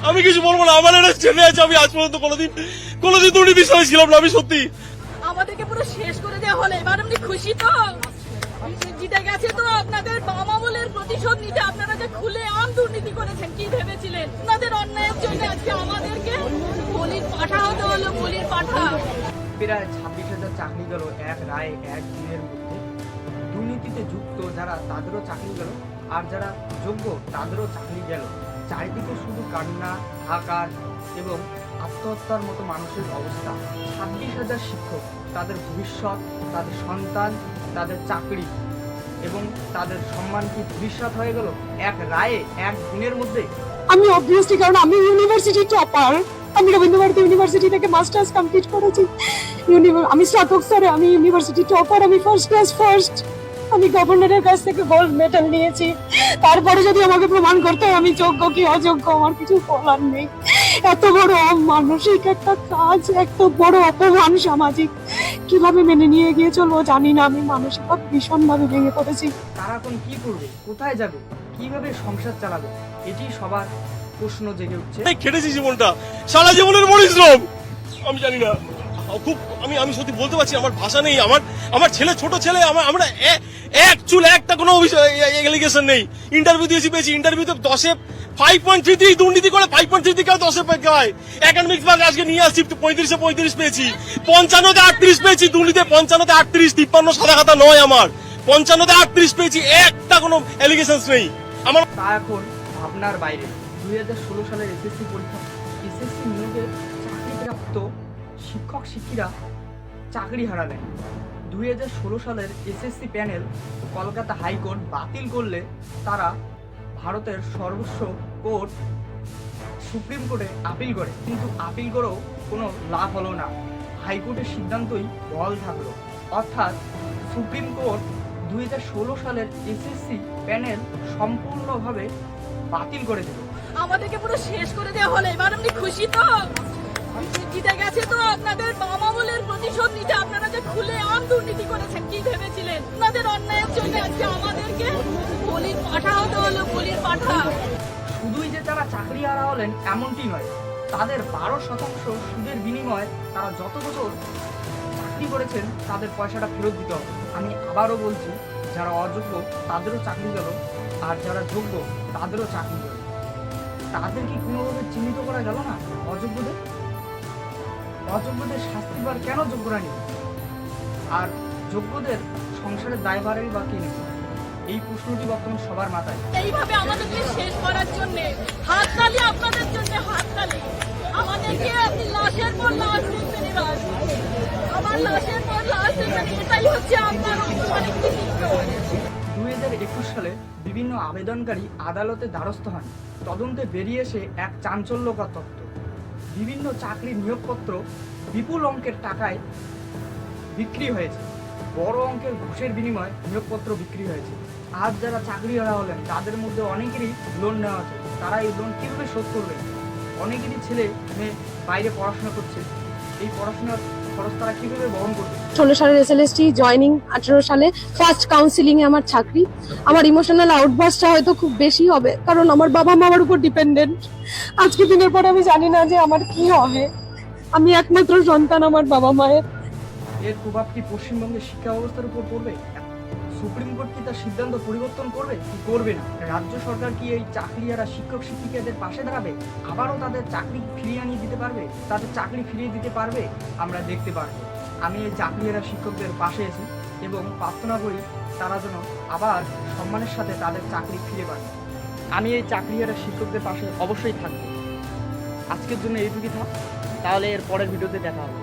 আমি কিছু বলবো না। আমার একটা ছেলে আছে, আমি আজ পর্যন্ত কোনোদিন দুর্নীতির সঙ্গে ছিলাম না, আমি সত্যি। আমাদেরকে পুরো শেষ করে দেওয়া হলো। এবার আপনি খুশি তো? জিতে গেছে তো আপনাদের বাম আমলের প্রতিশোধ নিতে। আপনারা যে খুলে আম দুর্নীতি করেছেন, কি ভেবেছিলেন? আপনাদের অন্যায়ের জন্য আজকে আমাদেরকে বলির পাঠা হতে হলো, বলির পাঠা। প্রায় 26,000 চাকরি গেল এক রায়ে, এক দিনের মধ্যে। দুর্নীতিতে যুক্ত যারা তাদেরও চাকরি গেল, আর যারা যোগ্য তাদেরও চাকরি গেল। চারিদিকে শুধু কান্না, হাহাকার এবং আত্মহত্যার মতো মানুষের অবস্থা। 26,000 শিক্ষক, তাদের ভবিষ্যৎ, তাদের সন্তান, তাদের চাকরি এবং তাদের সম্মান কি ভবিষ্যৎ হয়ে গেল এক রায়ে, এক দিনের মধ্যে। আমি অবভিয়াসলি, কারণ আমি ইউনিভার্সিটি টপার, আমি রবীন্দ্রভারতী ইউনিভার্সিটি থেকে মাস্টার্স কমপ্লিট করেছি। আমি স্নাতক স্তরে আমি ইউনিভার্সিটি টপার, আমি ফার্স্ট ক্লাস ফার্স্ট, আমি গভর্নরের কাছ থেকে গোল্ড মেডেল নিয়েছি। তারপরে যদি আমাকে প্রমাণ করতে হয় আমি যোগ্য কি অযোগ্য, আমার কিছু বলার নেই। এত বড় মানসিক একটা কাজ, এত বড় অপমান সামাজিক, কিভাবে মেনে নিয়ে গিয়ে চলবো জানি না। আমি মানসিকভাবে ভীষণভাবে ভেঙে পড়েছি। তারা এখন কি করবে, কোথায় যাবে, কিভাবে সংসার চালাবে, এটি সবার প্রশ্ন জেগে উঠছে। খেটেছি জীবনটা, সারা জীবনের পরিশ্রম। আমি জানি না, খুব আমি সত্যি বলতে পারছি, আমার ভাষা নেই। আমার ছেলে, ছোট ছেলে, আমরা এক চুল একটা কোনো এলিগেশন নেই। ইন্টারভিউ দিয়েছি, পেয়েছি। ইন্টারভিউতে 10-এ 5.33 দুর্নীতি করে 5.33 কেউ 10-এ হয়। একাডেমিক্স ভাগ আজকে নিয়ে আসছি, 35-এ 35 পেয়েছি, 55-তে 38 পেয়েছি। দুর্নীতি 55-তে 38, 53 সাদা খাতা নয় আমার, 55-তে 38 পেয়েছি। একটা কোনো এলিগেশন নেই আমার। তা এখন ভাবনার বাইরে। 2016 সালের এসএসসি পরীক্ষা, এসএসসি নিয়োগে চাকরিপ্রাপ্ত শিক্ষক শিক্ষিরা চাকরি হারালেন। 2016 সালের এসএসসি প্যানেল কলকাতা হাইকোর্ট বাতিল করলে তারা ভারতের সর্বোচ্চ কোর্ট সুপ্রিম কোর্টে আপিল করে, কিন্তু আপিল করেও কোনো লাভ হলো না। হাইকোর্টের সিদ্ধান্তই বহাল থাকলো, অর্থাৎ সুপ্রিম কোর্ট 2016 সালের এসএসসি প্যানেল সম্পূর্ণভাবে বাতিল করে দিল। আমাদেরকে পুরো শেষ করে দেওয়া হলো। এবার আপনি খুশি তো? জিতে গেছে তো আপনাদের বাম আমলের প্রতিশোধ নিতে। আপনারা যে খুলে আম দুর্নীতি করেছেন, কি ভেবেছিলেন? আপনাদের অন্যায়ের জন্য আজকে আমাদেরকে বলির পাঠা হতে হলো, বলির পাঠা। শুধুই যে তারা চাকরি হারা হলেন এমনটি নয়, তাদের 12% সুদের বিনিময়ে তারা যত বছর চাকরি করেছেন তাদের পয়সাটা ফেরত দিতে হবে। আমি আবারও বলছি, যারা অযোগ্য তাদেরও চাকরি গেল, আর যারা যোগ্য তাদেরও চাকরি গেল। তাদের কি কোনোভাবে চিহ্নিত করা গেল না? অযোগ্যদের শাস্তি বার কেন যোগ্যরা নেই, আর যোগ্যদের সংসারের দায়ভারেই বা কে নেবে? এই প্রশ্নটি বর্তমান সবার মাথায়। এইভাবে আমাদেরকে শেষ করার জন্য হাততালি, আপনাদের জন্য হাততালি। আমাদেরকে আপনি লাশের পর লাশ দেখবেন। এবার আমার লাশের পর লাশ দেখবেন, এটাই হচ্ছে আপনার অপমানিত কৃতিত্ব। 2021 সালে বিভিন্ন আবেদনকারী আদালতে দ্বারস্থ হন। তদন্তে বেরিয়ে এসে এক চাঞ্চল্যকর তথ্য। বিভিন্ন চাকরির নিয়োগপত্র বিপুল অঙ্কের টাকায় বিক্রি হয়েছে। বড় অঙ্কের ঘুষের বিনিময়ে নিয়োগপত্র বিক্রি হয়েছে। আজ যারা চাকরি হারা হলেন তাদের মধ্যে অনেকেরই লোন নেওয়া আছে। তারা এই লোন কীভাবে শোধ করবে? অনেকেরই ছেলে মেয়ে বাইরে পড়াশোনা করছে, এই পড়াশোনার খরচ তারা কীভাবে বহন করবে? 16 সালের এসএলএসটি জয়েনিং, 18 সালে ফার্স্ট কাউন্সিলিং এ আমার চাকরি। আমার ইমোশনাল আউটবার্সটা হয়তো খুব বেশি হবে, কারণ আমার বাবা মা আমার উপর ডিপেন্ডেন্ট। আজকে দিনের পর আমি জানি না যে আমার কি হবে। আমি একমাত্র সন্তান আমার বাবা মায়ের। এর প্রভাব কি পশ্চিমবঙ্গের শিক্ষা ব্যবস্থার উপর পড়বে? সুপ্রিম কোর্ট কি তার সিদ্ধান্ত পরিবর্তন করবে কি করবে না? রাজ্য সরকার কি এই চাকরিহারা শিক্ষক শিক্ষিকাদের পাশে দাঁড়াবে? আবারও তাদের চাকরি ফিরিয়ে আনিয়ে দিতে পারবে? তাদের চাকরি ফিরিয়ে দিতে পারবে? আমরা দেখতে পারবো। আমি এই চাকরিহারা শিক্ষকদের পাশে আছি এবং প্রার্থনা করি তারা যেন আবার সম্মানের সাথে তাদের চাকরি ফিরে পায়। আমি এই চাকরিহারা শিক্ষকদের পাশে অবশ্যই থাকবো। আজকের জন্য এইটুকুই থাক, তাহলে এর পরের ভিডিওতে দেখা হবে।